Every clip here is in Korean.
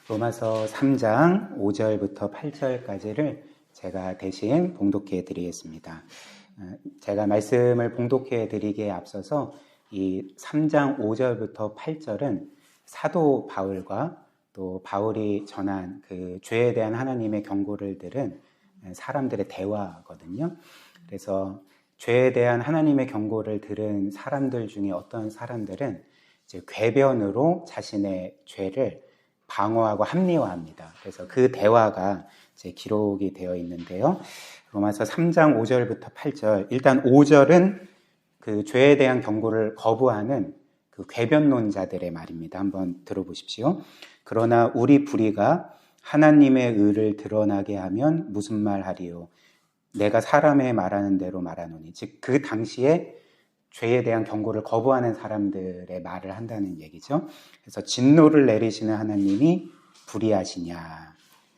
로마서 3장 5절부터 8절까지를 제가 대신 봉독해 드리겠습니다. 제가 말씀을 봉독해 드리기에 앞서서 이 3장 5절부터 8절은 사도 바울과 또 바울이 전한 그 죄에 대한 하나님의 경고를 들은 사람들의 대화거든요. 그래서 죄에 대한 하나님의 경고를 들은 사람들 중에 어떤 사람들은 이제 궤변으로 자신의 죄를 방어하고 합리화합니다. 그래서 그 대화가 이제 기록이 되어 있는데요. 로마서 3장 5절부터 8절. 일단 5절은 그 죄에 대한 경고를 거부하는 그 궤변론자들의 말입니다. 한번 들어보십시오. 그러나 우리 불의가 하나님의 의를 드러나게 하면 무슨 말 하리요? 내가 사람의 말하는 대로 말하노니. 즉 그 당시에 죄에 대한 경고를 거부하는 사람들의 말을 한다는 얘기죠. 그래서 진노를 내리시는 하나님이 불의하시냐.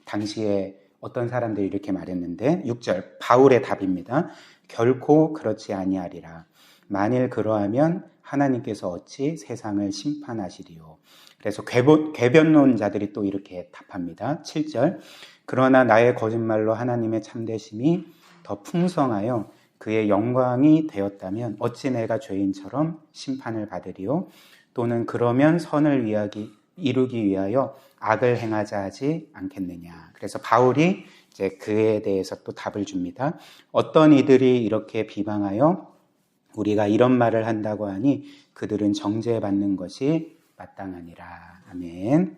당시에 어떤 사람들이 이렇게 말했는데 6절 바울의 답입니다. 결코 그렇지 아니하리라. 만일 그러하면 하나님께서 어찌 세상을 심판하시리요. 그래서 궤변론자들이 또 이렇게 답합니다. 7절 그러나 나의 거짓말로 하나님의 참되심이 더 풍성하여 그의 영광이 되었다면 어찌 내가 죄인처럼 심판을 받으리요? 또는 그러면 선을 이루기 위하여 악을 행하자 하지 않겠느냐. 그래서 바울이 이제 그에 대해서 또 답을 줍니다. 어떤 이들이 이렇게 비방하여 우리가 이런 말을 한다고 하니 그들은 정죄받는 것이 마땅하니라. 아멘.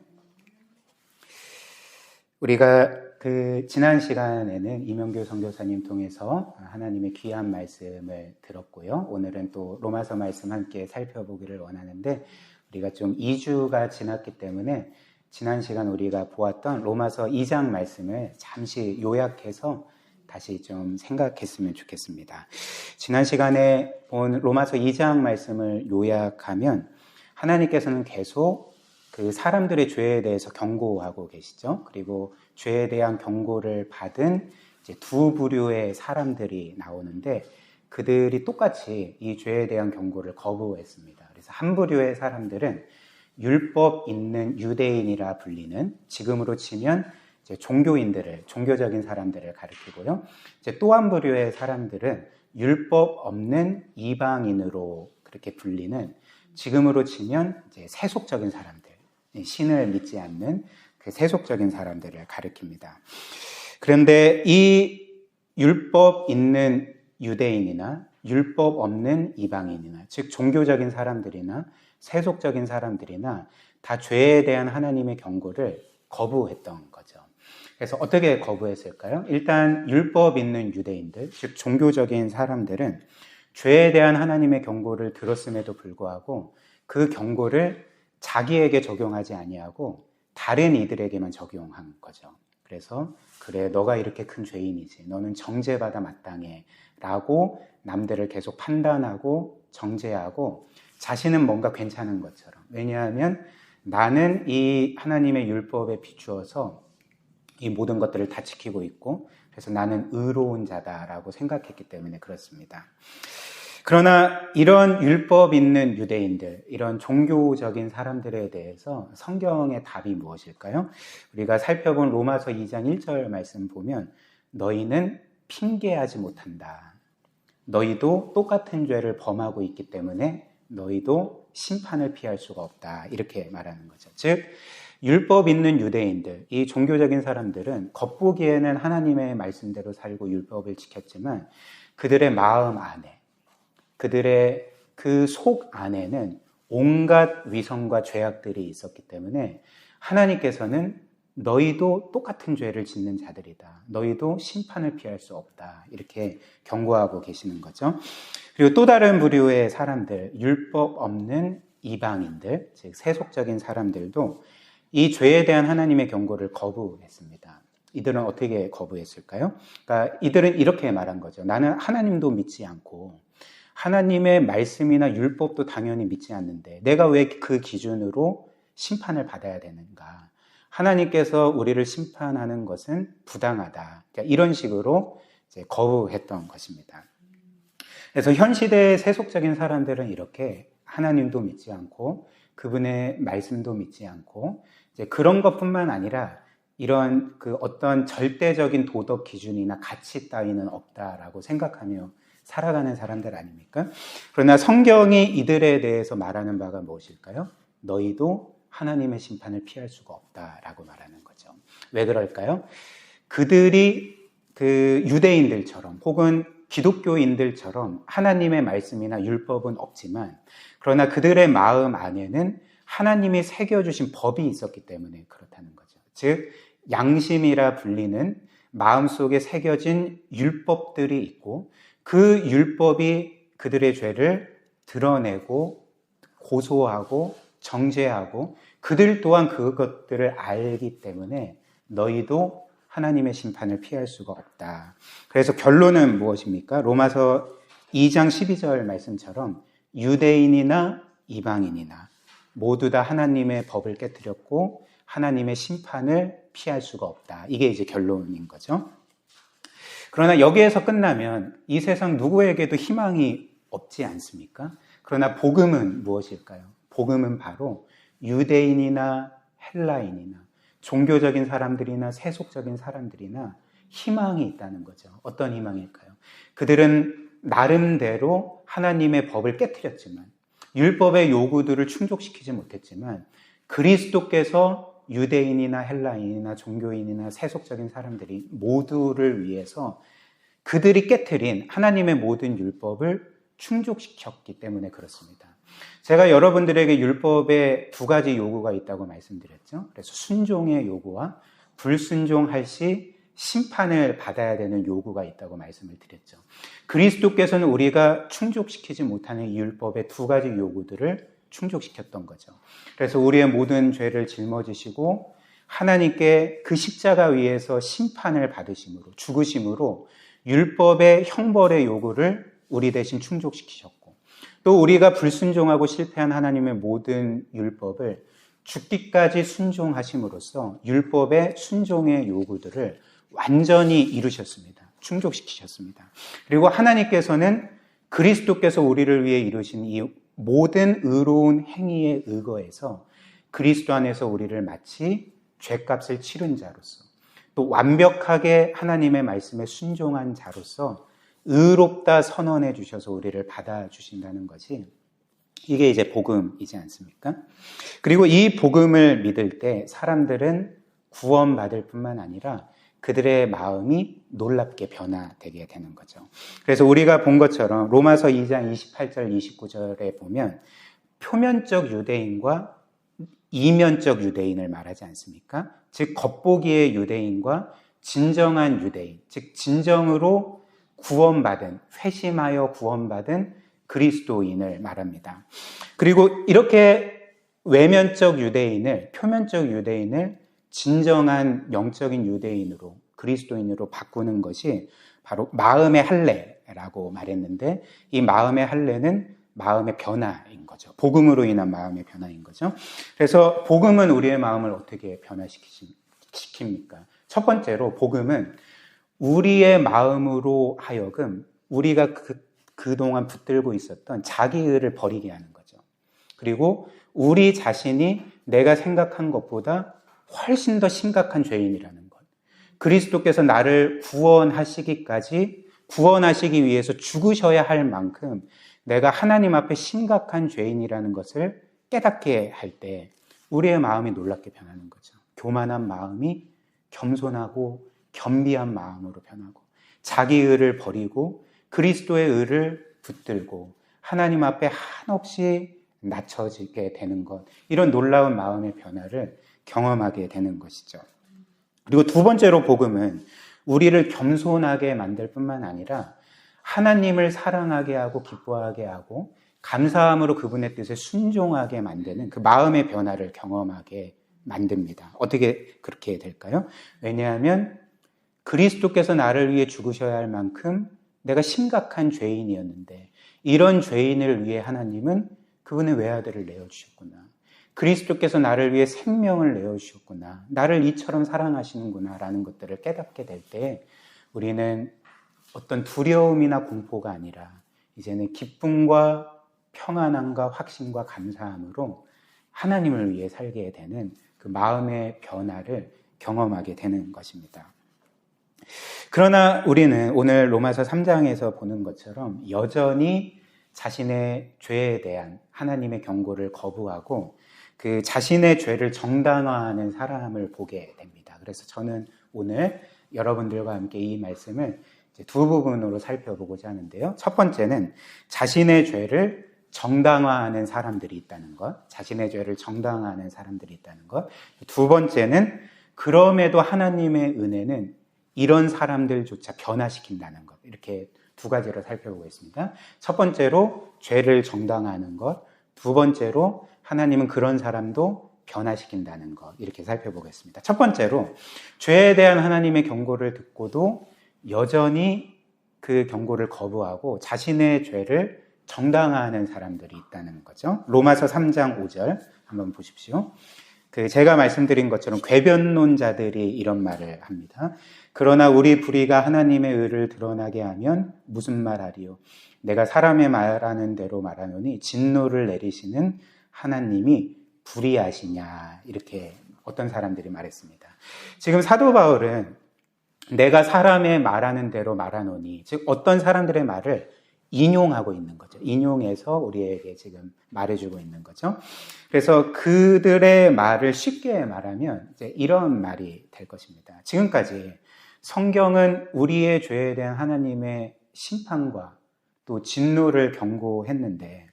우리가 지난 시간에는 이명규 선교사님 통해서 하나님의 귀한 말씀을 들었고요. 오늘은 또 로마서 말씀 함께 살펴보기를 원하는데 우리가 좀 2주가 지났기 때문에 지난 시간 우리가 보았던 로마서 2장 말씀을 잠시 요약해서 다시 좀 생각했으면 좋겠습니다. 지난 시간에 본 로마서 2장 말씀을 요약하면 하나님께서는 계속 그 사람들의 죄에 대해서 경고하고 계시죠. 그리고 죄에 대한 경고를 받은 이제 두 부류의 사람들이 나오는데 그들이 똑같이 이 죄에 대한 경고를 거부했습니다. 그래서 한 부류의 사람들은 율법 있는 유대인이라 불리는, 지금으로 치면 이제 종교적인 사람들을 가리키고요. 이제 또 한 부류의 사람들은 율법 없는 이방인으로 그렇게 불리는, 지금으로 치면 이제 세속적인 사람들, 신을 믿지 않는 그 세속적인 사람들을 가리킵니다. 그런데 이 율법 있는 유대인이나 율법 없는 이방인이나, 즉 종교적인 사람들이나 세속적인 사람들이나 다 죄에 대한 하나님의 경고를 거부했던 거죠. 그래서 어떻게 거부했을까요? 일단 율법 있는 유대인들, 즉 종교적인 사람들은 죄에 대한 하나님의 경고를 들었음에도 불구하고 그 경고를 자기에게 적용하지 아니하고 다른 이들에게만 적용한 거죠. 그래서 그래, 너가 이렇게 큰 죄인이지, 너는 정죄받아 마땅해 라고 남들을 계속 판단하고 정죄하고 자신은 뭔가 괜찮은 것처럼, 왜냐하면 나는 이 하나님의 율법에 비추어서 이 모든 것들을 다 지키고 있고 그래서 나는 의로운 자다라고 생각했기 때문에 그렇습니다. 그러나 이런 율법 있는 유대인들, 이런 종교적인 사람들에 대해서 성경의 답이 무엇일까요? 우리가 살펴본 로마서 2장 1절 말씀 보면 너희는 핑계하지 못한다. 너희도 똑같은 죄를 범하고 있기 때문에 너희도 심판을 피할 수가 없다. 이렇게 말하는 거죠. 즉 율법 있는 유대인들, 이 종교적인 사람들은 겉보기에는 하나님의 말씀대로 살고 율법을 지켰지만 그들의 마음 안에, 그들의 그 속 안에는 온갖 위선과 죄악들이 있었기 때문에 하나님께서는 너희도 똑같은 죄를 짓는 자들이다. 너희도 심판을 피할 수 없다. 이렇게 경고하고 계시는 거죠. 그리고 또 다른 부류의 사람들, 율법 없는 이방인들, 즉 세속적인 사람들도 이 죄에 대한 하나님의 경고를 거부했습니다. 이들은 어떻게 거부했을까요? 그러니까 이들은 이렇게 말한 거죠. 나는 하나님도 믿지 않고 하나님의 말씀이나 율법도 당연히 믿지 않는데 내가 왜 그 기준으로 심판을 받아야 되는가? 하나님께서 우리를 심판하는 것은 부당하다. 이런 식으로 이제 거부했던 것입니다. 그래서 현 시대의 세속적인 사람들은 이렇게 하나님도 믿지 않고 그분의 말씀도 믿지 않고 이제 그런 것뿐만 아니라 이런 그 어떤 절대적인 도덕 기준이나 가치 따위는 없다라고 생각하며 살아가는 사람들 아닙니까? 그러나 성경이 이들에 대해서 말하는 바가 무엇일까요? 너희도 하나님의 심판을 피할 수가 없다라고 말하는 거죠. 왜 그럴까요? 그들이 그 유대인들처럼 혹은 기독교인들처럼 하나님의 말씀이나 율법은 없지만 그러나 그들의 마음 안에는 하나님이 새겨주신 법이 있었기 때문에 그렇다는 거죠. 즉 양심이라 불리는 마음속에 새겨진 율법들이 있고 그 율법이 그들의 죄를 드러내고 고소하고 정죄하고 그들 또한 그것들을 알기 때문에 너희도 하나님의 심판을 피할 수가 없다. 그래서 결론은 무엇입니까? 로마서 2장 12절 말씀처럼 유대인이나 이방인이나 모두 다 하나님의 법을 깨뜨렸고 하나님의 심판을 피할 수가 없다. 이게 이제 결론인 거죠. 그러나 여기에서 끝나면 이 세상 누구에게도 희망이 없지 않습니까? 그러나 복음은 무엇일까요? 복음은 바로 유대인이나 헬라인이나 종교적인 사람들이나 세속적인 사람들이나 희망이 있다는 거죠. 어떤 희망일까요? 그들은 나름대로 하나님의 법을 깨뜨렸지만 율법의 요구들을 충족시키지 못했지만 그리스도께서 유대인이나 헬라인이나 종교인이나 세속적인 사람들이 모두를 위해서 그들이 깨뜨린 하나님의 모든 율법을 충족시켰기 때문에 그렇습니다. 제가 여러분들에게 율법에 두 가지 요구가 있다고 말씀드렸죠. 그래서 순종의 요구와 불순종할 시 심판을 받아야 되는 요구가 있다고 말씀을 드렸죠. 그리스도께서는 우리가 충족시키지 못하는 이 율법의 두 가지 요구들을 충족시켰던 거죠. 그래서 우리의 모든 죄를 짊어지시고 하나님께 그 십자가 위에서 심판을 받으심으로 죽으심으로 율법의 형벌의 요구를 우리 대신 충족시키셨고 또 우리가 불순종하고 실패한 하나님의 모든 율법을 죽기까지 순종하심으로써 율법의 순종의 요구들을 완전히 이루셨습니다. 충족시키셨습니다. 그리고 하나님께서는 그리스도께서 우리를 위해 이루신 이 모든 의로운 행위에 의거해서 그리스도 안에서 우리를 마치 죄값을 치른 자로서 또 완벽하게 하나님의 말씀에 순종한 자로서 의롭다 선언해 주셔서 우리를 받아주신다는 것이 이게 이제 복음이지 않습니까? 그리고 이 복음을 믿을 때 사람들은 구원받을 뿐만 아니라 그들의 마음이 놀랍게 변화되게 되는 거죠. 그래서 우리가 본 것처럼 로마서 2장 28절 29절에 보면 표면적 유대인과 이면적 유대인을 말하지 않습니까? 즉 겉보기의 유대인과 진정한 유대인, 즉 진정으로 구원받은, 회심하여 구원받은 그리스도인을 말합니다. 그리고 이렇게 외면적 유대인을, 표면적 유대인을 진정한 영적인 유대인으로, 그리스도인으로 바꾸는 것이 바로 마음의 할례라고 말했는데 이 마음의 할례는 마음의 변화인 거죠. 복음으로 인한 마음의 변화인 거죠. 그래서 복음은 우리의 마음을 어떻게 변화시킵니까? 첫 번째로 복음은 우리의 마음으로 하여금 우리가 그동안 붙들고 있었던 자기의를 버리게 하는 거죠. 그리고 우리 자신이 내가 생각한 것보다 훨씬 더 심각한 죄인이라는 것. 그리스도께서 나를 구원하시기 위해서 죽으셔야 할 만큼 내가 하나님 앞에 심각한 죄인이라는 것을 깨닫게 할 때 우리의 마음이 놀랍게 변하는 거죠. 교만한 마음이 겸손하고 겸비한 마음으로 변하고 자기의를 버리고 그리스도의 의를 붙들고 하나님 앞에 한없이 낮춰지게 되는 것, 이런 놀라운 마음의 변화를 경험하게 되는 것이죠. 그리고 두 번째로 복음은 우리를 겸손하게 만들 뿐만 아니라 하나님을 사랑하게 하고 기뻐하게 하고 감사함으로 그분의 뜻에 순종하게 만드는 그 마음의 변화를 경험하게 만듭니다. 어떻게 그렇게 될까요? 왜냐하면 그리스도께서 나를 위해 죽으셔야 할 만큼 내가 심각한 죄인이었는데 이런 죄인을 위해 하나님은 그분의 외아들을 내어주셨구나. 그리스도께서 나를 위해 생명을 내어주셨구나. 나를 이처럼 사랑하시는구나 라는 것들을 깨닫게 될 때 우리는 어떤 두려움이나 공포가 아니라 이제는 기쁨과 평안함과 확신과 감사함으로 하나님을 위해 살게 되는 그 마음의 변화를 경험하게 되는 것입니다. 그러나 우리는 오늘 로마서 3장에서 보는 것처럼 여전히 자신의 죄에 대한 하나님의 경고를 거부하고 그 자신의 죄를 정당화하는 사람을 보게 됩니다. 그래서 저는 오늘 여러분들과 함께 이 말씀을 이제 두 부분으로 살펴보고자 하는데요. 첫 번째는 자신의 죄를 정당화하는 사람들이 있다는 것, 자신의 죄를 정당화하는 사람들이 있다는 것. 두 번째는 그럼에도 하나님의 은혜는 이런 사람들조차 변화시킨다는 것. 이렇게 두 가지로 살펴보겠습니다. 첫 번째로 죄를 정당화하는 것, 두 번째로 하나님은 그런 사람도 변화시킨다는 것. 이렇게 살펴보겠습니다. 첫 번째로 죄에 대한 하나님의 경고를 듣고도 여전히 그 경고를 거부하고 자신의 죄를 정당화하는 사람들이 있다는 거죠. 로마서 3장 5절 한번 보십시오. 제가 말씀드린 것처럼 궤변론자들이 이런 말을 합니다. 그러나 우리 불의가 하나님의 의를 드러나게 하면 무슨 말하리요? 내가 사람의 말하는 대로 말하노니 진노를 내리시는 하나님이 불의하시냐? 이렇게 어떤 사람들이 말했습니다. 지금 사도 바울은 내가 사람의 말하는 대로 말하노니, 즉 어떤 사람들의 말을 인용하고 있는 거죠. 인용해서 우리에게 지금 말해주고 있는 거죠. 그래서 그들의 말을 쉽게 말하면 이제 이런 말이 될 것입니다. 지금까지 성경은 우리의 죄에 대한 하나님의 심판과 또 진노를 경고했는데,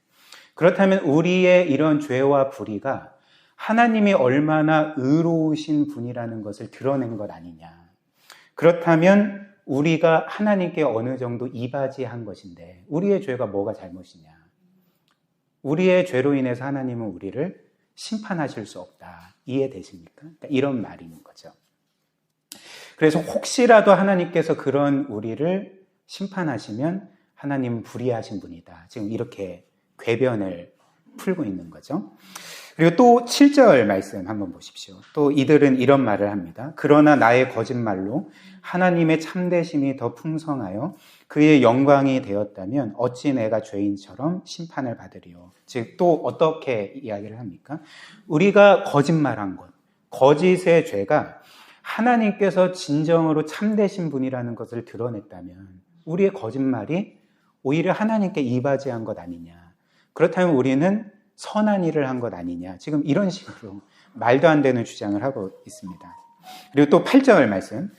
그렇다면 우리의 이런 죄와 불의가 하나님이 얼마나 의로우신 분이라는 것을 드러낸 것 아니냐. 그렇다면 우리가 하나님께 어느 정도 이바지한 것인데 우리의 죄가 뭐가 잘못이냐? 우리의 죄로 인해서 하나님은 우리를 심판하실 수 없다. 이해되십니까? 그러니까 이런 말인 거죠. 그래서 혹시라도 하나님께서 그런 우리를 심판하시면 하나님은 불의하신 분이다. 지금 이렇게 궤변을 풀고 있는 거죠. 그리고 또 7절 말씀 한번 보십시오. 또 이들은 이런 말을 합니다. 그러나 나의 거짓말로 하나님의 참되심이 더 풍성하여 그의 영광이 되었다면 어찌 내가 죄인처럼 심판을 받으리요. 즉 또 어떻게 이야기를 합니까? 우리가 거짓말한 것, 거짓의 죄가 하나님께서 진정으로 참되신 분이라는 것을 드러냈다면 우리의 거짓말이 오히려 하나님께 이바지한 것 아니냐. 그렇다면 우리는 선한 일을 한 것 아니냐. 지금 이런 식으로 말도 안 되는 주장을 하고 있습니다. 그리고 또 8절 말씀.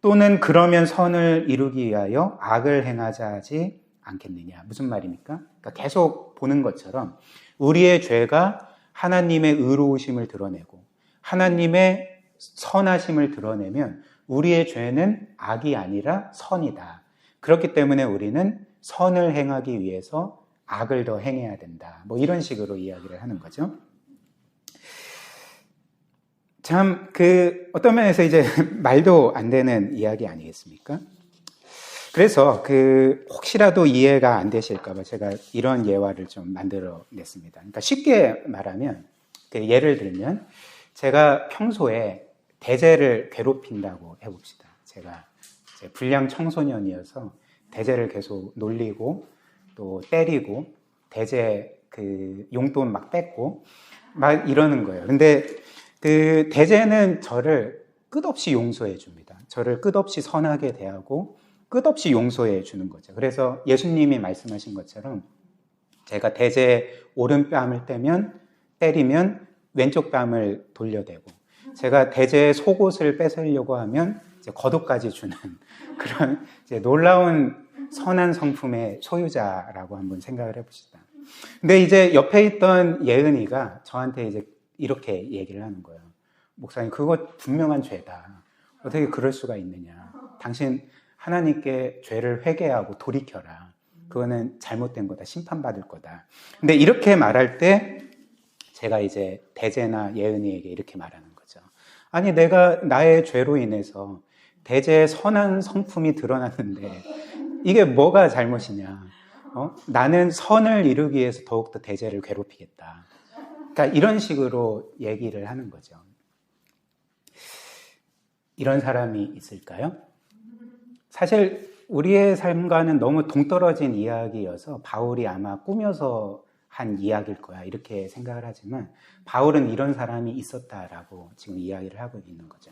또는 그러면 선을 이루기 위하여 악을 행하자 하지 않겠느냐. 무슨 말입니까? 그러니까 계속 보는 것처럼 우리의 죄가 하나님의 의로우심을 드러내고 하나님의 선하심을 드러내면 우리의 죄는 악이 아니라 선이다. 그렇기 때문에 우리는 선을 행하기 위해서 악을 더 행해야 된다. 뭐 이런 식으로 이야기를 하는 거죠. 참, 어떤 면에서 이제 말도 안 되는 이야기 아니겠습니까? 그래서 혹시라도 이해가 안 되실까봐 제가 이런 예화를 좀 만들어 냈습니다. 그러니까 쉽게 말하면, 예를 들면, 제가 평소에 대제를 괴롭힌다고 해봅시다. 제가 이제 불량 청소년이어서 대제를 계속 놀리고, 또 때리고 대제 용돈 막 뺏고 막 이러는 거예요. 근데 대제는 저를 끝없이 용서해 줍니다. 저를 끝없이 선하게 대하고 끝없이 용서해 주는 거죠. 그래서 예수님이 말씀하신 것처럼 제가 대제 오른뺨을 때리면 왼쪽 뺨을 돌려대고, 제가 대제의 속옷을 뺏으려고 하면 이제 겉옷까지 주는 그런 이제 놀라운 선한 성품의 소유자라고 한번 생각을 해봅시다. 근데 이제 옆에 있던 예은이가 저한테 이제 이렇게 얘기를 하는 거예요. 목사님, 그거 분명한 죄다. 어떻게 그럴 수가 있느냐. 당신 하나님께 죄를 회개하고 돌이켜라. 그거는 잘못된 거다. 심판받을 거다. 근데 이렇게 말할 때 제가 이제 대제나 예은이에게 이렇게 말하는 거죠. 아니, 내가 나의 죄로 인해서 대제의 선한 성품이 드러났는데 이게 뭐가 잘못이냐. 나는 선을 이루기 위해서 더욱더 대제를 괴롭히겠다. 그러니까 이런 식으로 얘기를 하는 거죠. 이런 사람이 있을까요? 사실 우리의 삶과는 너무 동떨어진 이야기여서 바울이 아마 꾸며서 한 이야기일 거야 이렇게 생각을 하지만 바울은 이런 사람이 있었다라고 지금 이야기를 하고 있는 거죠.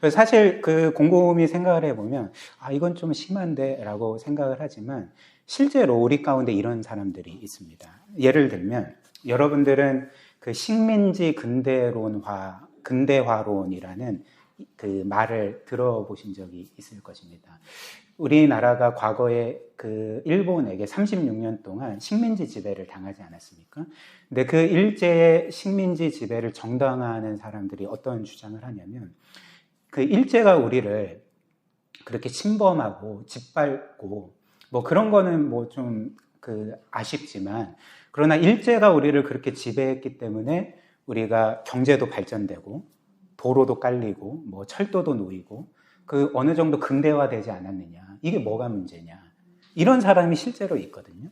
그래서 사실 그 곰곰이 생각을 해보면 이건 좀 심한데 라고 생각을 하지만 실제로 우리 가운데 이런 사람들이 있습니다. 예를 들면 여러분들은 그 식민지 근대화론이라는 그 말을 들어보신 적이 있을 것입니다. 우리나라가 과거에 그 일본에게 36년 동안 식민지 지배를 당하지 않았습니까? 근데 그 일제의 식민지 지배를 정당화하는 사람들이 어떤 주장을 하냐면 그 일제가 우리를 그렇게 침범하고 짓밟고 뭐 그런 거는 뭐 좀 그 아쉽지만 그러나 일제가 우리를 그렇게 지배했기 때문에 우리가 경제도 발전되고 도로도 깔리고 뭐 철도도 놓이고 그 어느 정도 근대화되지 않았느냐. 이게 뭐가 문제냐. 이런 사람이 실제로 있거든요.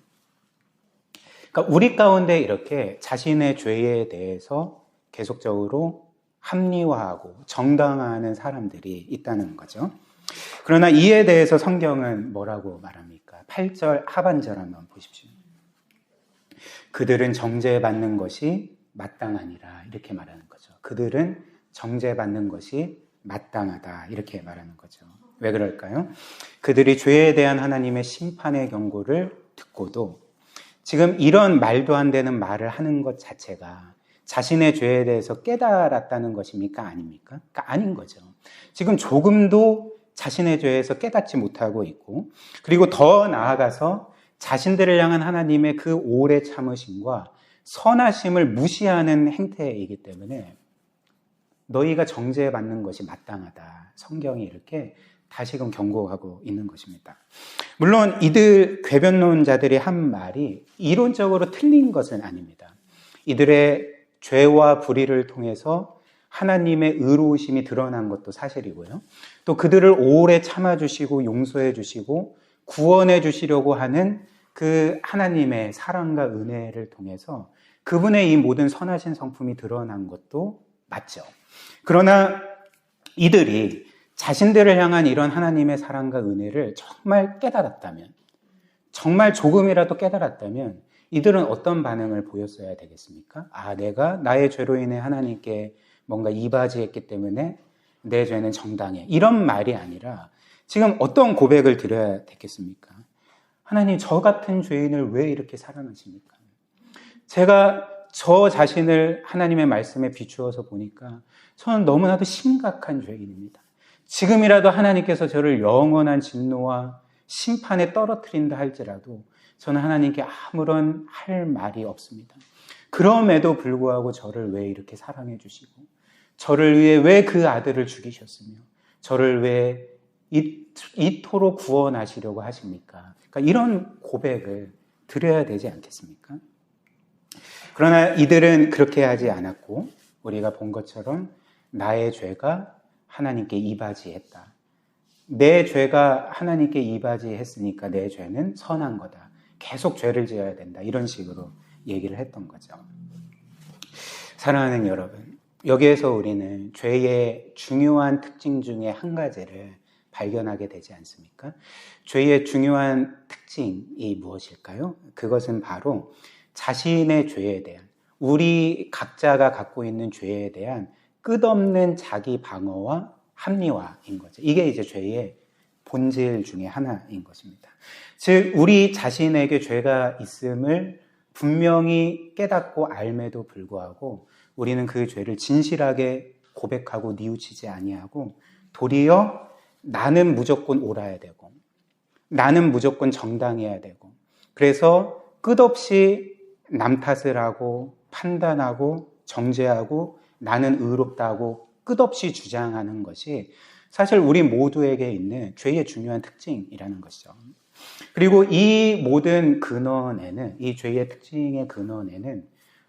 그러니까 우리 가운데 이렇게 자신의 죄에 대해서 계속적으로 합리화하고 정당화하는 사람들이 있다는 거죠. 그러나 이에 대해서 성경은 뭐라고 말합니까? 8절 하반절 한번 보십시오. 그들은 정죄받는 것이 마땅하니라 이렇게 말하는 거죠. 그들은 정죄받는 것이 마땅하다 이렇게 말하는 거죠. 왜 그럴까요? 그들이 죄에 대한 하나님의 심판의 경고를 듣고도 지금 이런 말도 안 되는 말을 하는 것 자체가 자신의 죄에 대해서 깨달았다는 것입니까? 아닙니까? 그러니까 아닌 거죠. 지금 조금도 자신의 죄에서 깨닫지 못하고 있고 그리고 더 나아가서 자신들을 향한 하나님의 그 오래 참으심과 선하심을 무시하는 행태이기 때문에 너희가 정죄받는 것이 마땅하다. 성경이 이렇게 다시금 경고하고 있는 것입니다. 물론 이들 궤변론자들이 한 말이 이론적으로 틀린 것은 아닙니다. 이들의 죄와 불의를 통해서 하나님의 의로우심이 드러난 것도 사실이고요. 또 그들을 오래 참아주시고 용서해 주시고 구원해 주시려고 하는 그 하나님의 사랑과 은혜를 통해서 그분의 이 모든 선하신 성품이 드러난 것도 맞죠. 그러나 이들이 자신들을 향한 이런 하나님의 사랑과 은혜를 정말 깨달았다면, 정말 조금이라도 깨달았다면 이들은 어떤 반응을 보였어야 되겠습니까? 내가 나의 죄로 인해 하나님께 뭔가 이바지했기 때문에 내 죄는 정당해. 이런 말이 아니라 지금 어떤 고백을 드려야 되겠습니까? 하나님, 저 같은 죄인을 왜 이렇게 사랑하십니까? 제가 저 자신을 하나님의 말씀에 비추어서 보니까 저는 너무나도 심각한 죄인입니다. 지금이라도 하나님께서 저를 영원한 진노와 심판에 떨어뜨린다 할지라도 저는 하나님께 아무런 할 말이 없습니다. 그럼에도 불구하고 저를 왜 이렇게 사랑해 주시고 저를 위해 왜 그 아들을 죽이셨으며 저를 왜 이토록 구원하시려고 하십니까? 그러니까 이런 고백을 드려야 되지 않겠습니까? 그러나 이들은 그렇게 하지 않았고 우리가 본 것처럼 나의 죄가 하나님께 이바지했다. 내 죄가 하나님께 이바지했으니까 내 죄는 선한 거다. 계속 죄를 지어야 된다. 이런 식으로 얘기를 했던 거죠. 사랑하는 여러분, 여기에서 우리는 죄의 중요한 특징 중에 한 가지를 발견하게 되지 않습니까? 죄의 중요한 특징이 무엇일까요? 그것은 바로 자신의 죄에 대한, 우리 각자가 갖고 있는 죄에 대한 끝없는 자기 방어와 합리화인 거죠. 이게 이제 죄의 본질 중에 하나인 것입니다. 즉, 우리 자신에게 죄가 있음을 분명히 깨닫고 알매도 불구하고 우리는 그 죄를 진실하게 고백하고 뉘우치지 아니하고 도리어 나는 무조건 옳아야 되고 나는 무조건 정당해야 되고 그래서 끝없이 남 탓을 하고 판단하고 정죄하고 나는 의롭다고 끝없이 주장하는 것이 사실 우리 모두에게 있는 죄의 중요한 특징이라는 것이죠. 그리고 이 모든 근원에는, 이 죄의 특징의 근원에는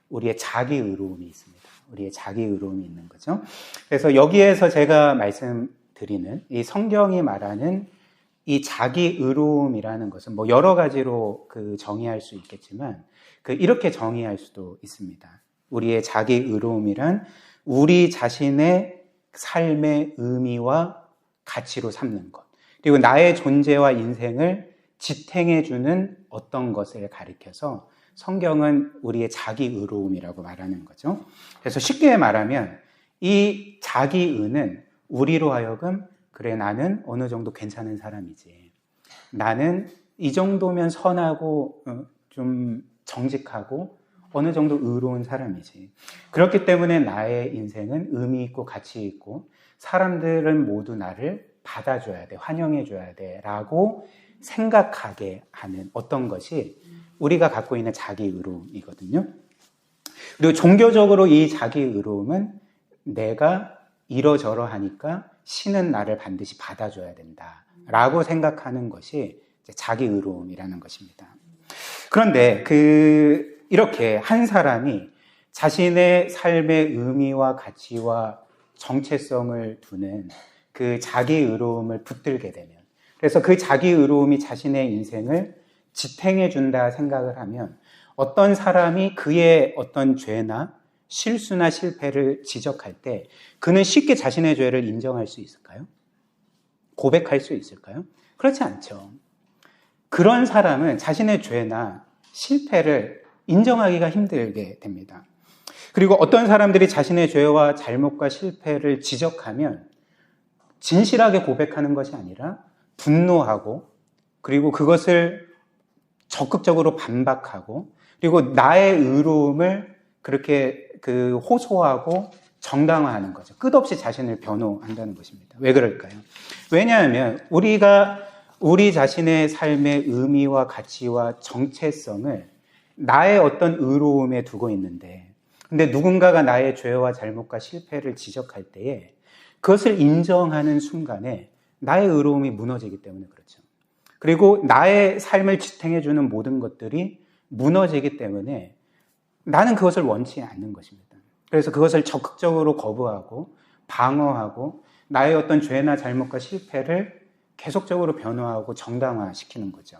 우리의 자기 의로움이 있습니다. 우리의 자기 의로움이 있는 거죠. 그래서 여기에서 제가 말씀드리는 이 성경이 말하는 이 자기 의로움이라는 것은 뭐 여러 가지로 정의할 수 있겠지만 이렇게 정의할 수도 있습니다. 우리의 자기 의로움이란 우리 자신의 삶의 의미와 가치로 삼는 것, 그리고 나의 존재와 인생을 지탱해주는 어떤 것을 가리켜서 성경은 우리의 자기 의로움이라고 말하는 거죠. 그래서 쉽게 말하면 이 자기 의는 우리로 하여금 그래, 나는 어느 정도 괜찮은 사람이지, 나는 이 정도면 선하고 좀 정직하고 어느 정도 의로운 사람이지, 그렇기 때문에 나의 인생은 의미 있고 가치 있고 사람들은 모두 나를 받아줘야 돼, 환영해줘야 돼 라고 생각하게 하는 어떤 것이 우리가 갖고 있는 자기 의로움이거든요. 그리고 종교적으로 이 자기 의로움은 내가 이러저러 하니까 신은 나를 반드시 받아줘야 된다 라고 생각하는 것이 자기 의로움이라는 것입니다. 그런데 이렇게 한 사람이 자신의 삶의 의미와 가치와 정체성을 두는 그 자기 의로움을 붙들게 되면, 그래서 그 자기 의로움이 자신의 인생을 지탱해 준다 생각을 하면, 어떤 사람이 그의 어떤 죄나 실수나 실패를 지적할 때 그는 쉽게 자신의 죄를 인정할 수 있을까요? 고백할 수 있을까요? 그렇지 않죠. 그런 사람은 자신의 죄나 실패를 인정하기가 힘들게 됩니다. 그리고 어떤 사람들이 자신의 죄와 잘못과 실패를 지적하면 진실하게 고백하는 것이 아니라 분노하고, 그리고 그것을 적극적으로 반박하고, 그리고 나의 의로움을 그렇게 호소하고 정당화하는 거죠. 끝없이 자신을 변호한다는 것입니다. 왜 그럴까요? 왜냐하면 우리가 우리 자신의 삶의 의미와 가치와 정체성을 나의 어떤 의로움에 두고 있는데, 근데 누군가가 나의 죄와 잘못과 실패를 지적할 때에 그것을 인정하는 순간에 나의 의로움이 무너지기 때문에 그렇죠. 그리고 나의 삶을 지탱해주는 모든 것들이 무너지기 때문에 나는 그것을 원치 않는 것입니다. 그래서 그것을 적극적으로 거부하고 방어하고 나의 어떤 죄나 잘못과 실패를 계속적으로 변호하고 정당화시키는 거죠.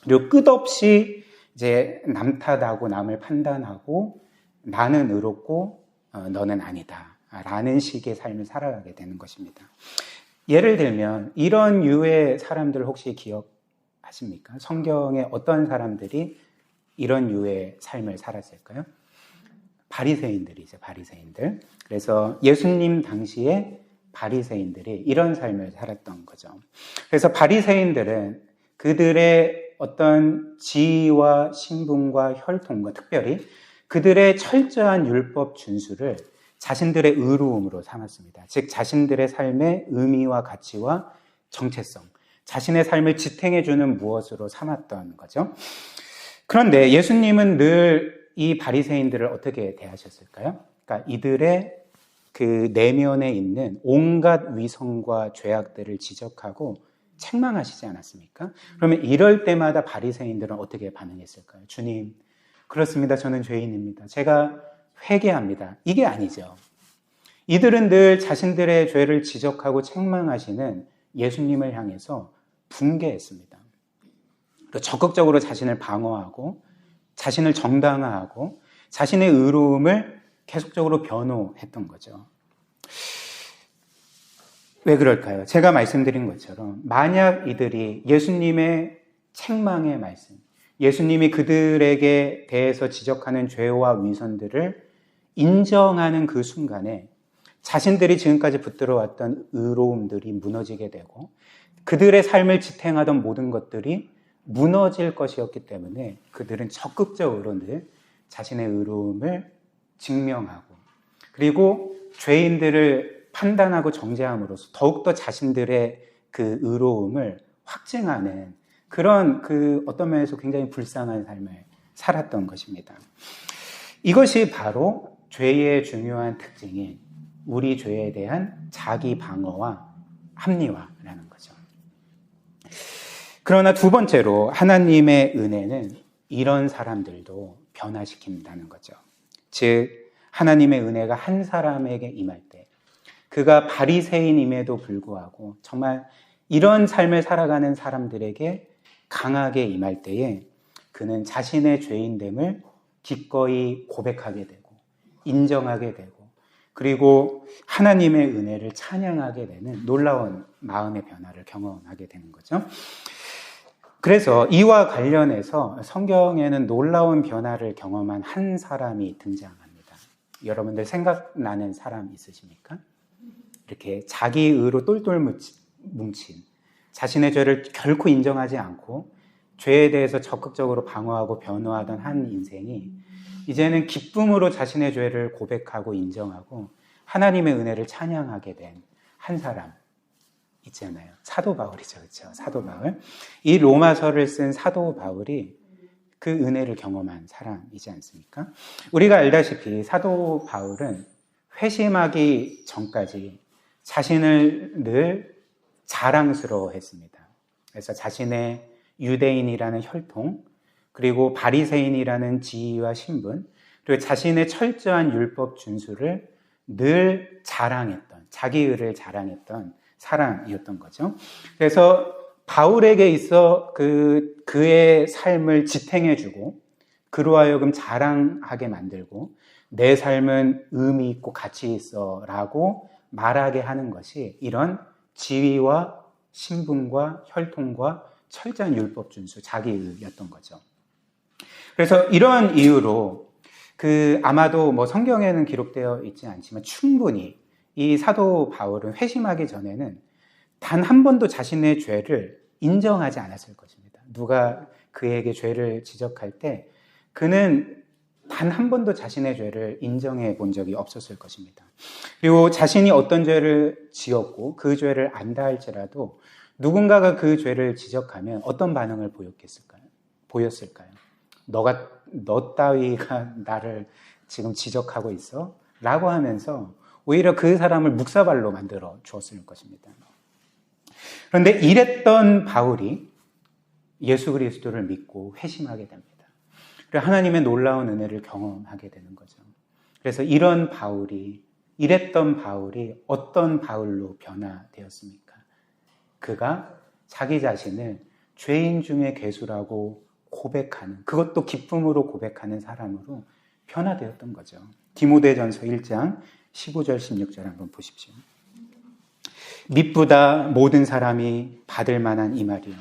그리고 끝없이 이제 남 탓하고 남을 판단하고 나는 의롭고 너는 아니다 라는 식의 삶을 살아가게 되는 것입니다. 예를 들면 이런 유의 사람들 혹시 기억하십니까? 성경에 어떤 사람들이 이런 유의 삶을 살았을까요? 바리새인들이죠, 바리새인들. 그래서 예수님 당시에 바리새인들이 이런 삶을 살았던 거죠. 그래서 바리새인들은 그들의 어떤 지위와 신분과 혈통과 특별히 그들의 철저한 율법 준수를 자신들의 의로움으로 삼았습니다. 즉 자신들의 삶의 의미와 가치와 정체성, 자신의 삶을 지탱해주는 무엇으로 삼았던 거죠. 그런데 예수님은 늘 이 바리새인들을 어떻게 대하셨을까요? 그러니까 이들의 그 내면에 있는 온갖 위선과 죄악들을 지적하고 책망하시지 않았습니까? 그러면 이럴 때마다 바리새인들은 어떻게 반응했을까요? 주님, 그렇습니다. 저는 죄인입니다. 제가 회개합니다. 이게 아니죠. 이들은 늘 자신들의 죄를 지적하고 책망하시는 예수님을 향해서 분개했습니다. 적극적으로 자신을 방어하고 자신을 정당화하고 자신의 의로움을 계속적으로 변호했던 거죠. 왜 그럴까요? 제가 말씀드린 것처럼 만약 이들이 예수님의 책망의 말씀, 예수님이 그들에게 대해서 지적하는 죄와 위선들을 인정하는 그 순간에 자신들이 지금까지 붙들어왔던 의로움들이 무너지게 되고 그들의 삶을 지탱하던 모든 것들이 무너질 것이었기 때문에 그들은 적극적으로 늘 자신의 의로움을 증명하고, 그리고 죄인들을 판단하고 정죄함으로써 더욱더 자신들의 그 의로움을 확증하는 그런 어떤 면에서 굉장히 불쌍한 삶을 살았던 것입니다. 이것이 바로 죄의 중요한 특징인 우리 죄에 대한 자기 방어와 합리화라는 거죠. 그러나 두 번째로 하나님의 은혜는 이런 사람들도 변화시킨다는 거죠. 즉 하나님의 은혜가 한 사람에게 임할 때 그가 바리새인임에도 불구하고 정말 이런 삶을 살아가는 사람들에게 강하게 임할 때에 그는 자신의 죄인됨을 기꺼이 고백하게 되고 인정하게 되고 그리고 하나님의 은혜를 찬양하게 되는 놀라운 마음의 변화를 경험하게 되는 거죠. 그래서 이와 관련해서 성경에는 놀라운 변화를 경험한 한 사람이 등장합니다. 여러분들 생각나는 사람 있으십니까? 이렇게 자기 의로 똘똘 뭉친, 자신의 죄를 결코 인정하지 않고 죄에 대해서 적극적으로 방어하고 변호하던 한 인생이 이제는 기쁨으로 자신의 죄를 고백하고 인정하고 하나님의 은혜를 찬양하게 된 한 사람 있잖아요. 사도 바울이죠. 그렇죠? 사도 바울. 이 로마서를 쓴 사도 바울이 그 은혜를 경험한 사람이지 않습니까? 우리가 알다시피 사도 바울은 회심하기 전까지 자신을 늘 자랑스러워했습니다. 그래서 자신의 유대인이라는 혈통, 그리고 바리새인이라는 지위와 신분, 그리고 자신의 철저한 율법 준수를 늘 자랑했던, 자기 의를 자랑했던 사람이었던 거죠. 그래서 바울에게 있어 그의 삶을 지탱해주고 그로 하여금 자랑하게 만들고 내 삶은 의미 있고 가치 있어 라고 말하게 하는 것이 이런 지위와 신분과 혈통과 철저한 율법 준수, 자기의였던 거죠. 그래서 이러한 이유로 아마도 성경에는 기록되어 있지 않지만 충분히 이 사도 바울은 회심하기 전에는 단 한 번도 자신의 죄를 인정하지 않았을 것입니다. 누가 그에게 죄를 지적할 때 그는 단 한 번도 자신의 죄를 인정해 본 적이 없었을 것입니다. 그리고 자신이 어떤 죄를 지었고 그 죄를 안다 할지라도 누군가가 그 죄를 지적하면 어떤 반응을 보였을까요? 너 따위가 나를 지금 지적하고 있어? 라고 하면서 오히려 그 사람을 묵사발로 만들어 주었을 것입니다. 그런데 이랬던 바울이 예수 그리스도를 믿고 회심하게 됩니다. 그리고 하나님의 놀라운 은혜를 경험하게 되는 거죠. 그래서 이랬던 바울이 어떤 바울로 변화되었습니까? 그가 자기 자신을 죄인 중에 괴수라고 고백하는, 그것도 기쁨으로 고백하는 사람으로 변화되었던 거죠. 디모데전서 1장 15절 16절 한번 보십시오. 미쁘다 모든 사람이 받을 만한 이 말이요,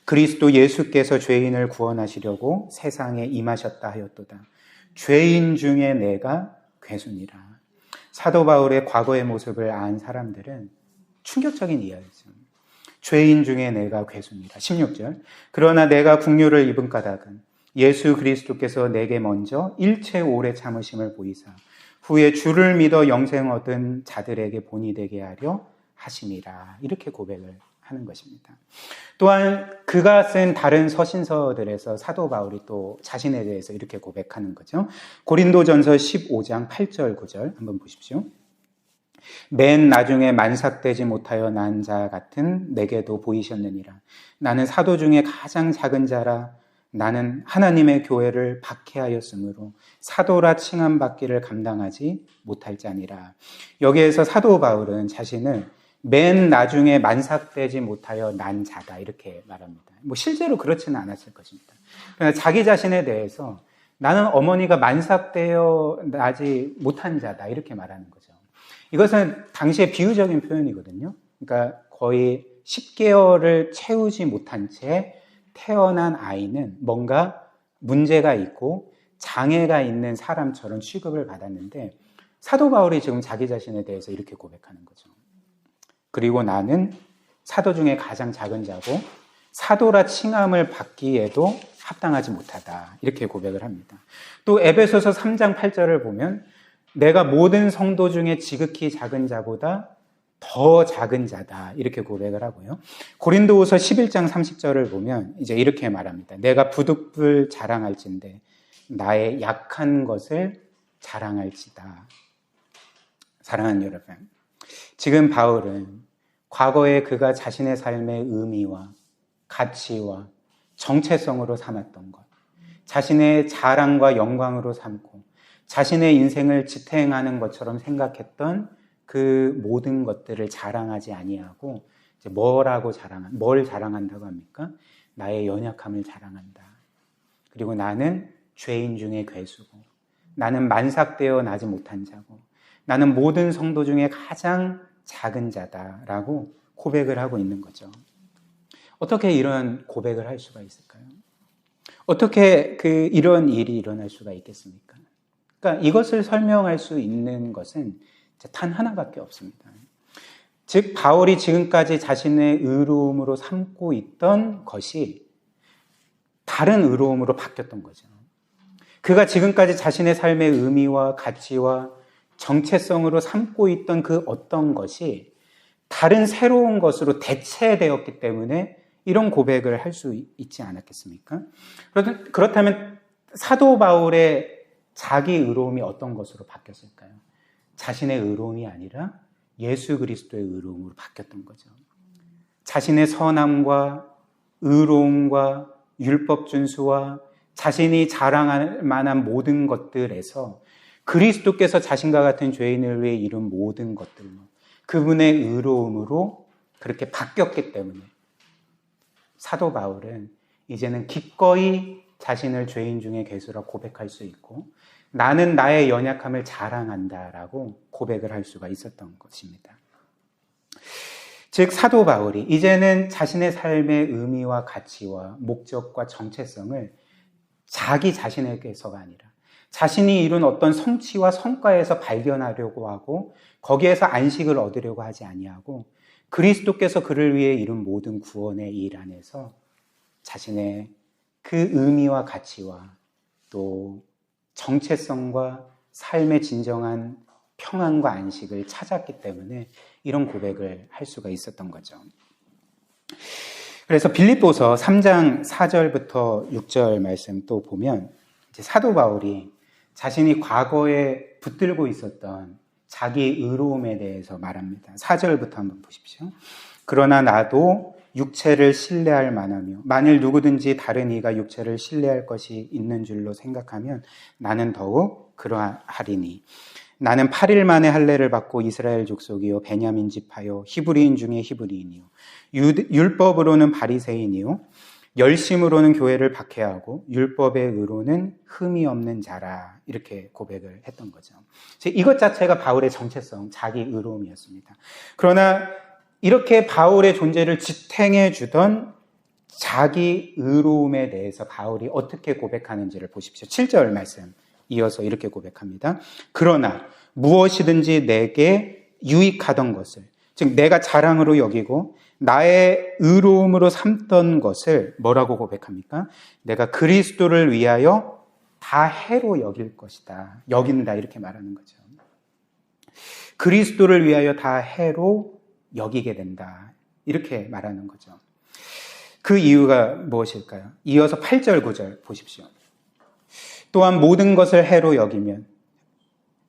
그리스도 예수께서 죄인을 구원하시려고 세상에 임하셨다 하였도다. 죄인 중에 내가 괴수니라. 사도 바울의 과거의 모습을 안 사람들은 충격적인 이야기죠. 죄인 중에 내가 괴수니라. 16절. 그러나 내가 국류를 입은 까닭은 예수 그리스도께서 내게 먼저 일체 오래 참으심을 보이사 후에 주를 믿어 영생 얻은 자들에게 본이 되게 하려 하심이라. 이렇게 고백을 하는 것입니다. 또한 그가 쓴 다른 서신서들에서 사도 바울이 또 자신에 대해서 이렇게 고백하는 거죠. 고린도전서 15장 8절 9절 한번 보십시오. 맨 나중에 만삭되지 못하여 난 자 같은 내게도 보이셨느니라. 나는 사도 중에 가장 작은 자라. 나는 하나님의 교회를 박해하였으므로 사도라 칭함받기를 감당하지 못할 자니라. 여기에서 사도 바울은 자신을 맨 나중에 만삭되지 못하여 난 자다 이렇게 말합니다. 실제로 그렇지는 않았을 것입니다. 그러나 자기 자신에 대해서 나는 어머니가 만삭되어 나지 못한 자다 이렇게 말하는 거죠. 이것은 당시의 비유적인 표현이거든요. 그러니까 거의 10개월을 채우지 못한 채 태어난 아이는 뭔가 문제가 있고 장애가 있는 사람처럼 취급을 받았는데 사도 바울이 지금 자기 자신에 대해서 이렇게 고백하는 거죠. 그리고 나는 사도 중에 가장 작은 자고 사도라 칭함을 받기에도 합당하지 못하다 이렇게 고백을 합니다. 또 에베소서 3장 8절을 보면 내가 모든 성도 중에 지극히 작은 자보다 더 작은 자다 이렇게 고백을 하고요. 고린도후서 11장 30절을 보면 이제 이렇게 말합니다. 내가 부득불 자랑할진대 나의 약한 것을 자랑할지다. 사랑하는 여러분, 지금 바울은 과거에 그가 자신의 삶의 의미와 가치와 정체성으로 삼았던 것, 자신의 자랑과 영광으로 삼고 자신의 인생을 지탱하는 것처럼 생각했던 그 모든 것들을 자랑하지 아니하고 이제 뭘 자랑한다고 합니까? 나의 연약함을 자랑한다. 그리고 나는 죄인 중에 괴수고 나는 만삭되어 나지 못한 자고 나는 모든 성도 중에 가장 작은 자다라고 고백을 하고 있는 거죠. 어떻게 이런 고백을 할 수가 있을까요? 어떻게 이런 일이 일어날 수가 있겠습니까? 그러니까 이것을 설명할 수 있는 것은 단 하나밖에 없습니다. 즉 바울이 지금까지 자신의 의로움으로 삼고 있던 것이 다른 의로움으로 바뀌었던 거죠. 그가 지금까지 자신의 삶의 의미와 가치와 정체성으로 삼고 있던 그 어떤 것이 다른 새로운 것으로 대체되었기 때문에 이런 고백을 할 수 있지 않았겠습니까? 그렇다면 사도 바울의 자기 의로움이 어떤 것으로 바뀌었을까요? 자신의 의로움이 아니라 예수 그리스도의 의로움으로 바뀌었던 거죠. 자신의 선함과 의로움과 율법 준수와 자신이 자랑할 만한 모든 것들에서 그리스도께서 자신과 같은 죄인을 위해 이룬 모든 것들로 그분의 의로움으로 그렇게 바뀌었기 때문에 사도 바울은 이제는 기꺼이 자신을 죄인 중에 괴수라 고백할 수 있고 나는 나의 연약함을 자랑한다라고 고백을 할 수가 있었던 것입니다. 즉 사도 바울이 이제는 자신의 삶의 의미와 가치와 목적과 정체성을 자기 자신에게서가 아니라 자신이 이룬 어떤 성취와 성과에서 발견하려고 하고 거기에서 안식을 얻으려고 하지 아니하고 그리스도께서 그를 위해 이룬 모든 구원의 일 안에서 자신의 그 의미와 가치와 또 정체성과 삶의 진정한 평안과 안식을 찾았기 때문에 이런 고백을 할 수가 있었던 거죠. 그래서 빌립보서 3장 4절부터 6절 말씀 또 보면 이제 사도 바울이 자신이 과거에 붙들고 있었던 자기 의로움에 대해서 말합니다. 4절부터 한번 보십시오. 그러나 나도 육체를 신뢰할 만하며 만일 누구든지 다른 이가 육체를 신뢰할 것이 있는 줄로 생각하면 나는 더욱 그러하리니 나는 8일 만에 할례를 받고 이스라엘 족속이요 베냐민 지파요 히브리인 중에 히브리인이요 율법으로는 바리새인이요 열심으로는 교회를 박해하고 율법의 의로는 흠이 없는 자라 이렇게 고백을 했던 거죠. 이것 자체가 바울의 정체성, 자기 의로움이었습니다. 그러나 이렇게 바울의 존재를 지탱해 주던 자기 의로움에 대해서 바울이 어떻게 고백하는지를 보십시오. 7절 말씀 이어서 이렇게 고백합니다. 그러나 무엇이든지 내게 유익하던 것을, 즉 내가 자랑으로 여기고 나의 의로움으로 삼던 것을 뭐라고 고백합니까? 내가 그리스도를 위하여 다 해로 여길 것이다. 여긴다 이렇게 말하는 거죠. 그리스도를 위하여 다 해로 여기게 된다. 이렇게 말하는 거죠. 그 이유가 무엇일까요? 이어서 8절 9절 보십시오. 또한 모든 것을 해로 여기면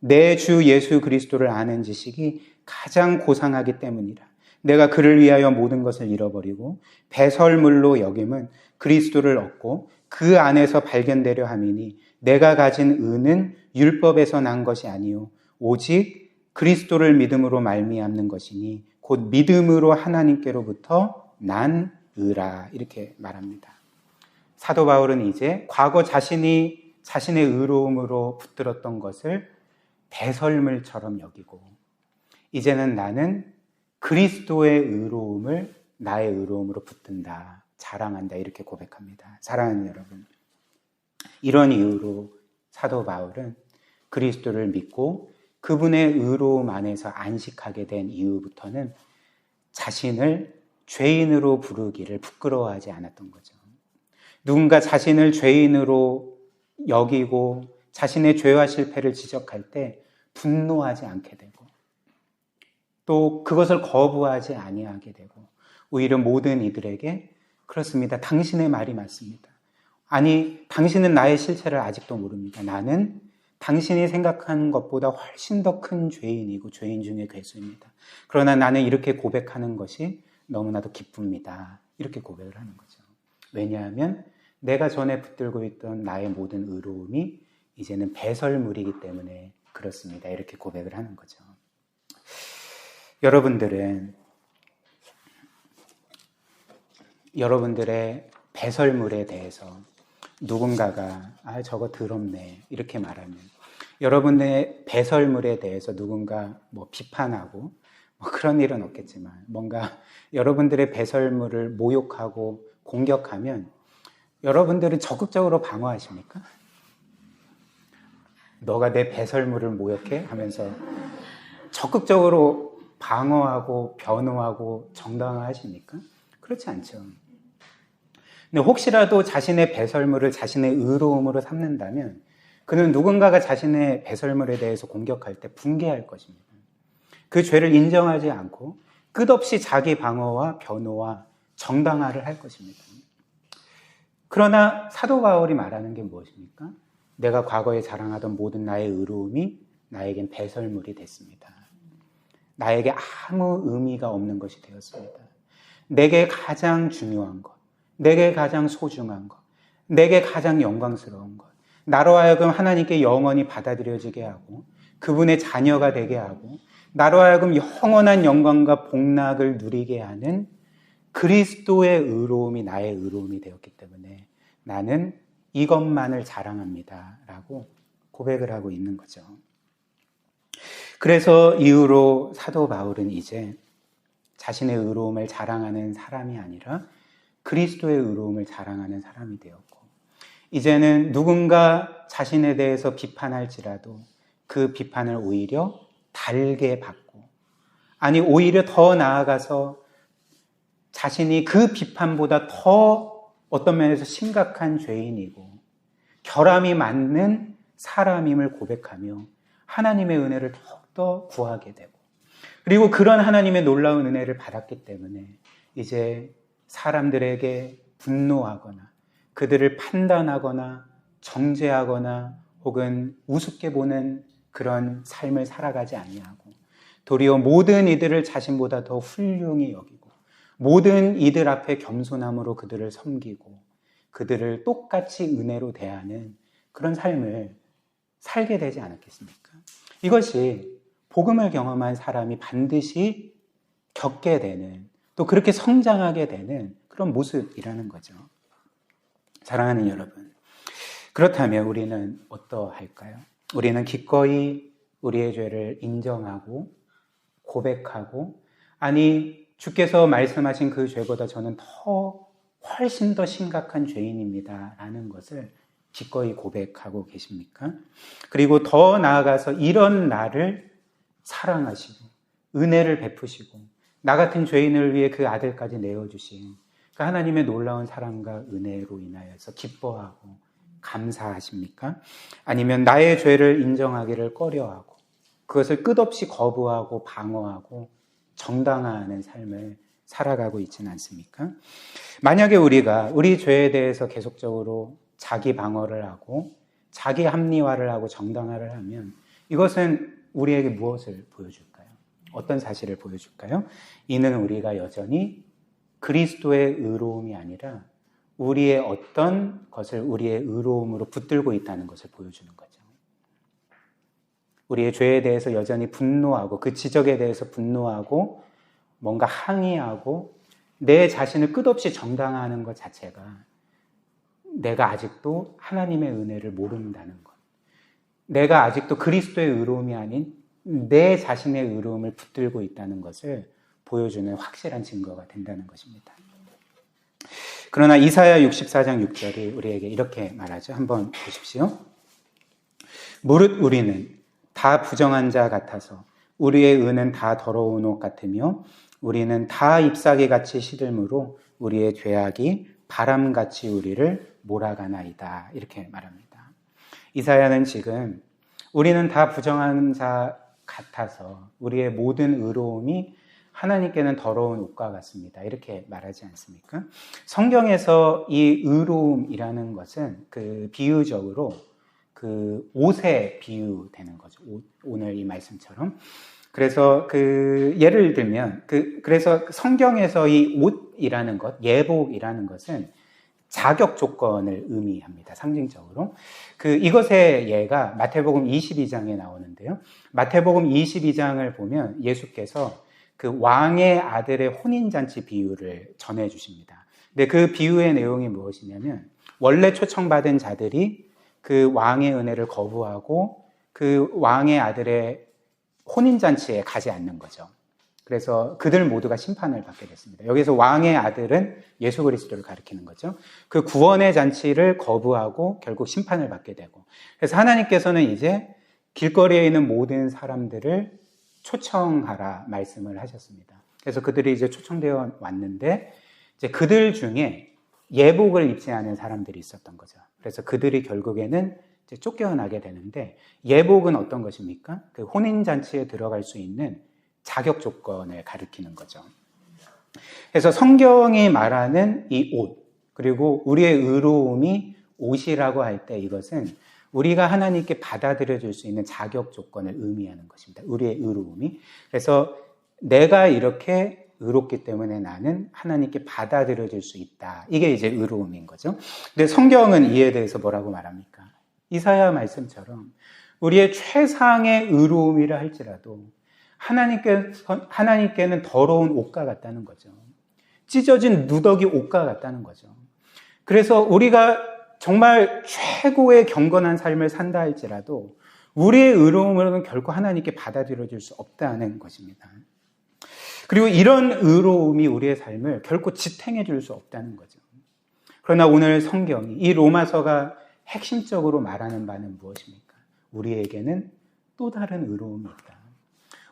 내 주 예수 그리스도를 아는 지식이 가장 고상하기 때문이라. 내가 그를 위하여 모든 것을 잃어버리고 배설물로 여김은 그리스도를 얻고 그 안에서 발견되려 함이니 내가 가진 의는 율법에서 난 것이 아니요 오직 그리스도를 믿음으로 말미암는 것이니 곧 믿음으로 하나님께로부터 난 의라 이렇게 말합니다. 사도 바울은 이제 과거 자신이 자신의 의로움으로 붙들었던 것을 배설물처럼 여기고 이제는 나는 그리스도의 의로움을 나의 의로움으로 붙든다, 자랑한다 이렇게 고백합니다. 사랑하는 여러분, 이런 이유로 사도 바울은 그리스도를 믿고 그분의 의로움 안에서 안식하게 된 이후부터는 자신을 죄인으로 부르기를 부끄러워하지 않았던 거죠. 누군가 자신을 죄인으로 여기고 자신의 죄와 실패를 지적할 때 분노하지 않게 되고 또 그것을 거부하지 아니하게 되고 오히려 모든 이들에게 그렇습니다. 당신의 말이 맞습니다. 아니, 당신은 나의 실체를 아직도 모릅니다. 나는 당신이 생각하는 것보다 훨씬 더 큰 죄인이고 죄인 중에 괴수입니다. 그러나 나는 이렇게 고백하는 것이 너무나도 기쁩니다. 이렇게 고백을 하는 거죠. 왜냐하면 내가 전에 붙들고 있던 나의 모든 의로움이 이제는 배설물이기 때문에 그렇습니다. 이렇게 고백을 하는 거죠. 여러분들의 배설물에 대해서 누군가가 저거 더럽네 이렇게 말하면 여러분의 배설물에 대해서 누군가 비판하고 뭐 그런 일은 없겠지만 뭔가 여러분들의 배설물을 모욕하고 공격하면 여러분들은 적극적으로 방어하십니까? 너가 내 배설물을 모욕해? 하면서 적극적으로 방어하고 변호하고 정당화하십니까? 그렇지 않죠. 근데 혹시라도 자신의 배설물을 자신의 의로움으로 삼는다면 그는 누군가가 자신의 배설물에 대해서 공격할 때 붕괴할 것입니다. 그 죄를 인정하지 않고 끝없이 자기 방어와 변호와 정당화를 할 것입니다. 그러나 사도 바울이 말하는 게 무엇입니까? 내가 과거에 자랑하던 모든 나의 의로움이 나에겐 배설물이 됐습니다. 나에게 아무 의미가 없는 것이 되었습니다. 내게 가장 중요한 것, 내게 가장 소중한 것, 내게 가장 영광스러운 것, 나로 하여금 하나님께 영원히 받아들여지게 하고 그분의 자녀가 되게 하고 나로 하여금 영원한 영광과 복락을 누리게 하는 그리스도의 의로움이 나의 의로움이 되었기 때문에 나는 이것만을 자랑합니다 라고 고백을 하고 있는 거죠. 그래서 이후로 사도 바울은 이제 자신의 의로움을 자랑하는 사람이 아니라 그리스도의 의로움을 자랑하는 사람이 되었고 이제는 누군가 자신에 대해서 비판할지라도 그 비판을 오히려 달게 받고 아니 오히려 더 나아가서 자신이 그 비판보다 더 어떤 면에서 심각한 죄인이고 결함이 많은 사람임을 고백하며 하나님의 은혜를 더욱더 구하게 되고 그리고 그런 하나님의 놀라운 은혜를 받았기 때문에 이제 사람들에게 분노하거나 그들을 판단하거나 정죄하거나 혹은 우습게 보는 그런 삶을 살아가지 아니하고 도리어 모든 이들을 자신보다 더 훌륭히 여기고 모든 이들 앞에 겸손함으로 그들을 섬기고 그들을 똑같이 은혜로 대하는 그런 삶을 살게 되지 않았겠습니까? 이것이 복음을 경험한 사람이 반드시 겪게 되는 또 그렇게 성장하게 되는 그런 모습이라는 거죠. 사랑하는 여러분, 그렇다면 우리는 어떠할까요? 우리는 기꺼이 우리의 죄를 인정하고 고백하고 아니 주께서 말씀하신 그 죄보다 저는 훨씬 더 심각한 죄인입니다 라는 것을 기꺼이 고백하고 계십니까? 그리고 더 나아가서 이런 나를 사랑하시고 은혜를 베푸시고 나 같은 죄인을 위해 그 아들까지 내어주신 그 하나님의 놀라운 사랑과 은혜로 인하여서 기뻐하고 감사하십니까? 아니면 나의 죄를 인정하기를 꺼려하고 그것을 끝없이 거부하고 방어하고 정당화하는 삶을 살아가고 있지는 않습니까? 만약에 우리가 우리 죄에 대해서 계속적으로 자기 방어를 하고 자기 합리화를 하고 정당화를 하면 이것은 우리에게 무엇을 보여줄까요? 어떤 사실을 보여줄까요? 이는 우리가 여전히 그리스도의 의로움이 아니라 우리의 어떤 것을 우리의 의로움으로 붙들고 있다는 것을 보여주는 거죠. 우리의 죄에 대해서 여전히 분노하고 그 지적에 대해서 분노하고 뭔가 항의하고 내 자신을 끝없이 정당화하는 것 자체가 내가 아직도 하나님의 은혜를 모른다는 것, 내가 아직도 그리스도의 의로움이 아닌 내 자신의 의로움을 붙들고 있다는 것을 보여주는 확실한 증거가 된다는 것입니다. 그러나 이사야 64장 6절이 우리에게 이렇게 말하죠. 한번 보십시오. 무릇 우리는 다 부정한 자 같아서 우리의 의는 다 더러운 옷 같으며 우리는 다 잎사귀같이 시들므로 우리의 죄악이 바람같이 우리를 몰아가나이다. 이렇게 말합니다. 이사야는 지금 우리는 다 부정한 자 같아서 우리의 모든 의로움이 하나님께는 더러운 옷과 같습니다. 이렇게 말하지 않습니까? 성경에서 이 의로움이라는 것은 그 비유적으로 그 옷에 비유되는 거죠. 오늘 이 말씀처럼. 그래서 예를 들면 그래서 성경에서 이 옷이라는 것, 예복이라는 것은 자격 조건을 의미합니다. 상징적으로. 이것의 예가 마태복음 22장에 나오는데요. 마태복음 22장을 보면 예수께서 그 왕의 아들의 혼인잔치 비유를 전해 주십니다. 근데 그 비유의 내용이 무엇이냐면 원래 초청받은 자들이 그 왕의 은혜를 거부하고 그 왕의 아들의 혼인잔치에 가지 않는 거죠. 그래서 그들 모두가 심판을 받게 됐습니다. 여기서 왕의 아들은 예수 그리스도를 가리키는 거죠. 그 구원의 잔치를 거부하고 결국 심판을 받게 되고, 그래서 하나님께서는 이제 길거리에 있는 모든 사람들을 초청하라 말씀을 하셨습니다. 그래서 그들이 이제 초청되어 왔는데, 이제 그들 중에 예복을 입지 않은 사람들이 있었던 거죠. 그래서 그들이 결국에는 이제 쫓겨나게 되는데, 예복은 어떤 것입니까? 그 혼인잔치에 들어갈 수 있는 자격 조건을 가리키는 거죠. 그래서 성경이 말하는 이 옷, 그리고 우리의 의로움이 옷이라고 할 때 이것은 우리가 하나님께 받아들여질 수 있는 자격 조건을 의미하는 것입니다. 우리의 의로움이. 그래서 내가 이렇게 의롭기 때문에 나는 하나님께 받아들여질 수 있다. 이게 이제 의로움인 거죠. 근데 성경은 이에 대해서 뭐라고 말합니까? 이사야 말씀처럼 우리의 최상의 의로움이라 할지라도 하나님께는 더러운 옷과 같다는 거죠. 찢어진 누더기 옷과 같다는 거죠. 그래서 우리가 정말 최고의 경건한 삶을 산다 할지라도 우리의 의로움으로는 결코 하나님께 받아들여질 수 없다는 것입니다. 그리고 이런 의로움이 우리의 삶을 결코 지탱해 줄 수 없다는 거죠. 그러나 오늘 성경이, 이 로마서가 핵심적으로 말하는 바는 무엇입니까? 우리에게는 또 다른 의로움이 있다.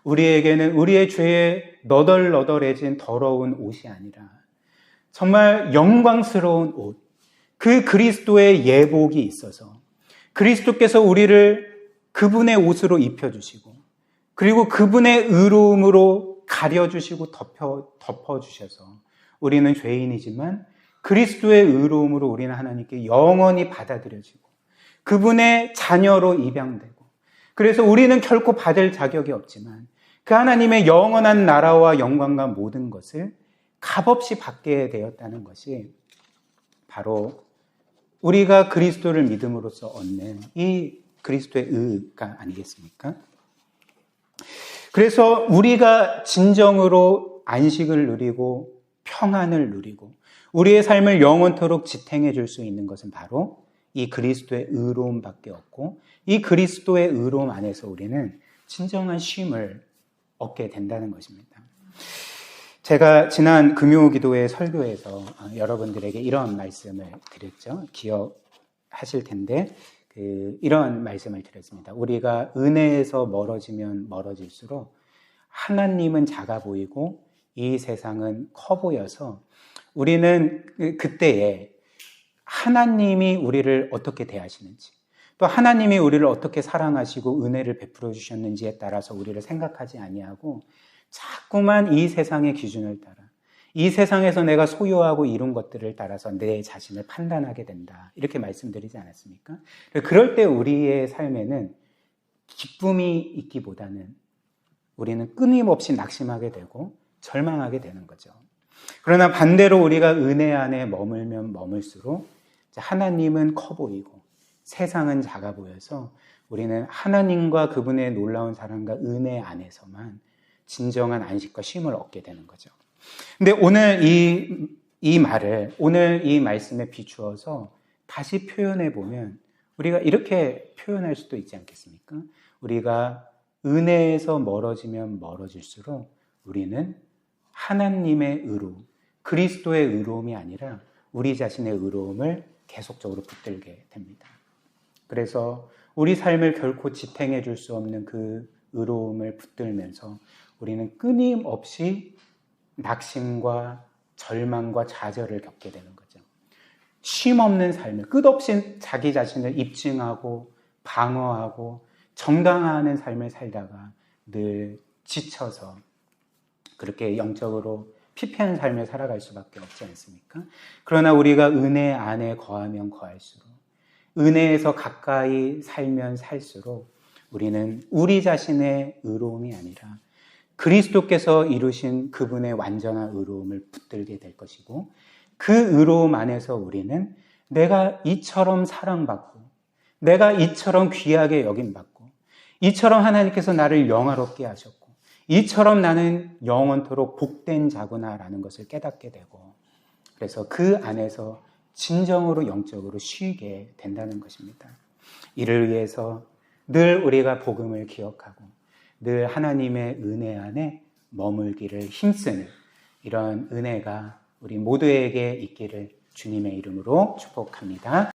우리에게는 우리의 죄에 너덜너덜해진 더러운 옷이 아니라 정말 영광스러운 옷, 그 그리스도의 예복이 있어서 그리스도께서 우리를 그분의 옷으로 입혀주시고, 그리고 그분의 의로움으로 가려주시고 덮어주셔서 우리는 죄인이지만 그리스도의 의로움으로 우리는 하나님께 영원히 받아들여지고 그분의 자녀로 입양되고, 그래서 우리는 결코 받을 자격이 없지만 그 하나님의 영원한 나라와 영광과 모든 것을 값없이 받게 되었다는 것이 바로 우리가 그리스도를 믿음으로써 얻는 이 그리스도의 의가 아니겠습니까? 그래서 우리가 진정으로 안식을 누리고 평안을 누리고 우리의 삶을 영원토록 지탱해 줄 수 있는 것은 바로 이 그리스도의 의로움밖에 없고, 이 그리스도의 의로움 안에서 우리는 진정한 쉼을 얻게 된다는 것입니다. 제가 지난 금요기도회 설교에서 여러분들에게 이런 말씀을 드렸죠. 기억하실 텐데 이런 말씀을 드렸습니다. 우리가 은혜에서 멀어지면 멀어질수록 하나님은 작아 보이고 이 세상은 커 보여서 우리는 그때에 하나님이 우리를 어떻게 대하시는지, 또 하나님이 우리를 어떻게 사랑하시고 은혜를 베풀어 주셨는지에 따라서 우리를 생각하지 아니하고 자꾸만 이 세상의 기준을 따라, 이 세상에서 내가 소유하고 이룬 것들을 따라서 내 자신을 판단하게 된다. 이렇게 말씀드리지 않았습니까? 그럴 때 우리의 삶에는 기쁨이 있기보다는 우리는 끊임없이 낙심하게 되고 절망하게 되는 거죠. 그러나 반대로 우리가 은혜 안에 머물면 머물수록 하나님은 커 보이고 세상은 작아 보여서 우리는 하나님과 그분의 놀라운 사랑과 은혜 안에서만 진정한 안식과 쉼을 얻게 되는 거죠. 근데 오늘 이 말을, 오늘 이 말씀에 비추어서 다시 표현해 보면 우리가 이렇게 표현할 수도 있지 않겠습니까? 우리가 은혜에서 멀어지면 멀어질수록 우리는 하나님의 의로움, 그리스도의 의로움이 아니라 우리 자신의 의로움을 계속적으로 붙들게 됩니다. 그래서 우리 삶을 결코 지탱해 줄 수 없는 그 의로움을 붙들면서 우리는 끊임없이 낙심과 절망과 좌절을 겪게 되는 거죠. 쉼 없는 삶을 끝없이 자기 자신을 입증하고 방어하고 정당화하는 삶을 살다가 늘 지쳐서 그렇게 영적으로 피폐한 삶을 살아갈 수밖에 없지 않습니까? 그러나 우리가 은혜 안에 거하면 거할수록, 은혜에서 가까이 살면 살수록 우리는 우리 자신의 의로움이 아니라 그리스도께서 이루신 그분의 완전한 의로움을 붙들게 될 것이고, 그 의로움 안에서 우리는 내가 이처럼 사랑받고, 내가 이처럼 귀하게 여김받고, 이처럼 하나님께서 나를 영화롭게 하셨고, 이처럼 나는 영원토록 복된 자구나라는 것을 깨닫게 되고, 그래서 그 안에서 진정으로 영적으로 쉬게 된다는 것입니다. 이를 위해서 늘 우리가 복음을 기억하고 늘 하나님의 은혜 안에 머물기를 힘쓰는 이런 은혜가 우리 모두에게 있기를 주님의 이름으로 축복합니다.